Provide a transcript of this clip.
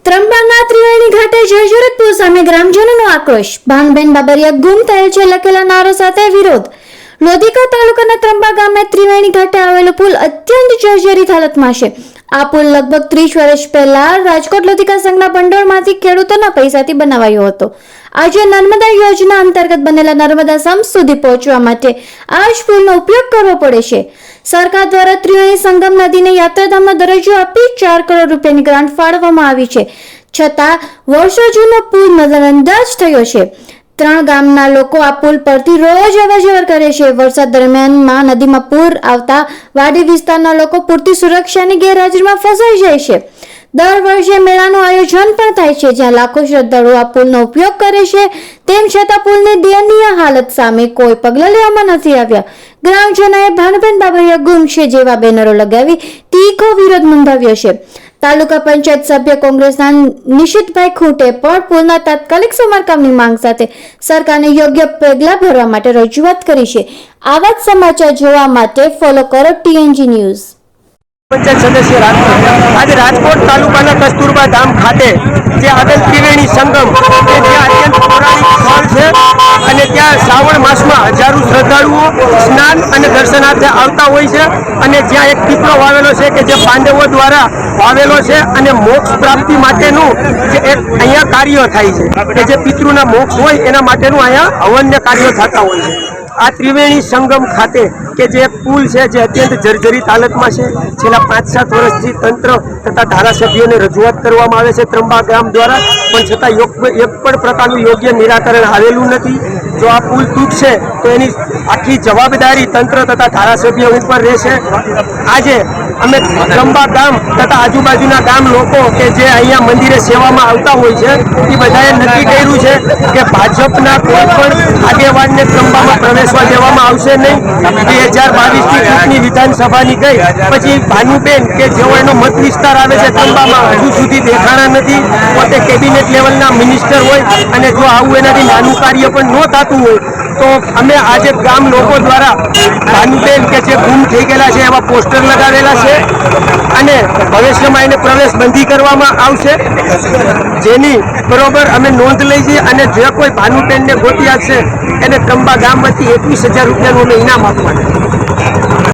ત્રંબાના ત્રિવેણી ઘાટે જર્જરિત પુલ સામે ગ્રામજનોનો આક્રોશ. ભાનુબેન બાબરિયા ગુમ થયેલ છે લખેલા નારો સાથે વિરોધ. લોધિકા તાલુકાના ત્રંબા ગામે ત્રિવેણી ઘાટે આવેલો પુલ અત્યંત જર્જરિત હાલતમાં છે. આ પુલ લગભગ 30 વર્ષ પહેલા રાજકોટ લોધિકા સંઘના ભંડોળમાંથી ખેડૂતોના પૈસાથી બનાવાયો હતો. આજે નર્મદા યોજના અંતર્ગત બનેલા નર્મદા સંપ સુધી પહોંચવા માટે આ જ પુલનો ઉપયોગ કરવો પડે છે. સરકાર દ્વારા ત્રિવેણી સંગમ નદીને યાત્રાધામનો દરજ્જો આપી 4 કરોડ રૂપિયાની ગ્રાન્ટ ફાળવવામાં આવી છે. છતાં વર્ષો જૂનો પુલ નજરઅંદાજ થયો છે. 3 ગામના લોકો આ પુલ પરથી રોજ અવરજવર કરે છે. વરસાદ દરમિયાનમાં નદીમાં પૂર આવતા વાડી વિસ્તારના લોકો પૂરતી સુરક્ષાની ગેરહાજરીમાં ફસાઈ જાય છે. દર વર્ષે મેળાનું આયોજન પણ થાય છે, જ્યાં લાખો શ્રદ્ધાળુઓ આ પુલનો ઉપયોગ કરે છે. તેમ છતાં પુલની દયનીય હાલત સામે કોઈ પગલાં લેવામાં નથી આવ્યા. ગ્રામજનોએ ભાનુબેન બાબરિયા ગુમ છે જેવા બેનરો લગાવી તીખો વિરોધ નોંધાવ્યો છે. તાલુકા પંચાયત સભ્ય કોંગ્રેસના નિશિતભાઈ ખૂંટે પણ પુલના તાત્કાલિક સમારકામની માંગ સાથે સરકારને યોગ્ય પગલાં ભરવા માટે રજૂઆત કરી છે. આવા જ સમાચાર જોવા માટે ફોલો કરો TNG ન્યૂઝ. પંચાયત સદસ્ય રાજકોટ. આજે રાજકોટ તાલુકાના કસ્તુરબા ધામ ખાતે જે આવેલ ત્રિવેણી સંગમ કે જે અત્યંત પૌરાણિક સ્થળ છે અને ત્યાં શ્રાવણ માસમાં હજારો શ્રદ્ધાળુઓ સ્નાન અને દર્શનાર્થે આવતા હોય છે અને જ્યાં એક પીપળો વાવેલો છે કે જે પાંડવો દ્વારા વાવેલો છે અને મોક્ષ પ્રાપ્તિ માટેનું જે એક અહીંયા કાર્ય થાય છે કે જે પિતૃના મોક્ષ હોય એના માટેનું અહીંયા હવન્ય કાર્યો થતા હોય છે. આ ત્રિવેણી સંગમ ખાતે કે જે પુલ છે જે અત્યંત જર્જરિત હાલતમાં છે. છેલ્લા 5-7 વર્ષથી તંત્ર તથા ધારાસભ્યોને રજૂઆત કરવામાં આવે છે ત્રંબા ગામ દ્વારા, પણ છતાં એક પણ પ્રકારનું યોગ્ય નિરાકરણ આવેલું નથી. જો આ પુલ તૂટશે તો એની આખી જવાબદારી તંત્ર તથા ધારાસભ્યો ઉપર રહેશે. આજે અમે ત્રંબા ગામ તથા આજુબાજુના ગામ લોકો કે જે અહીંયા મંદિરે સેવામાં આવતા હોય છે એ બધાએ નક્કી કર્યું છે કે ભાજપના કોઈ પણ આગેવાનને ત્રંબામાં પ્રવેશવા દેવામાં આવશે નહીં. 2022ની ચૂંટણી વિધાનસભાની ગઈ પછી ભાનુબેન કે જેઓ એનો મત વિસ્તાર આવે છે ત્રંબામાં હજુ સુધી દેખાણા નથી. પોતે કેબિનેટ લેવલના મિનિસ્ટર હોય અને જો આવું એનાથી નાનું કાર્ય પણ ન થતું હોય તો અમે આજે ગામ લોકો દ્વારા ભાનુબેન કે જે ગુમ થઈ ગયેલા છે એવા પોસ્ટર લગાવેલા છે અને ભવિષ્યમાં એને પ્રવેશ બંધી કરવામાં આવશે, જેની બરોબર અમે નોંધ લઈ છીએ અને જે કોઈ ભાનુબેનને ગોતી આપશે એને ત્રંબા ગામ વતી 21,000 રૂપિયાનું અમે ઇનામ આપવાના.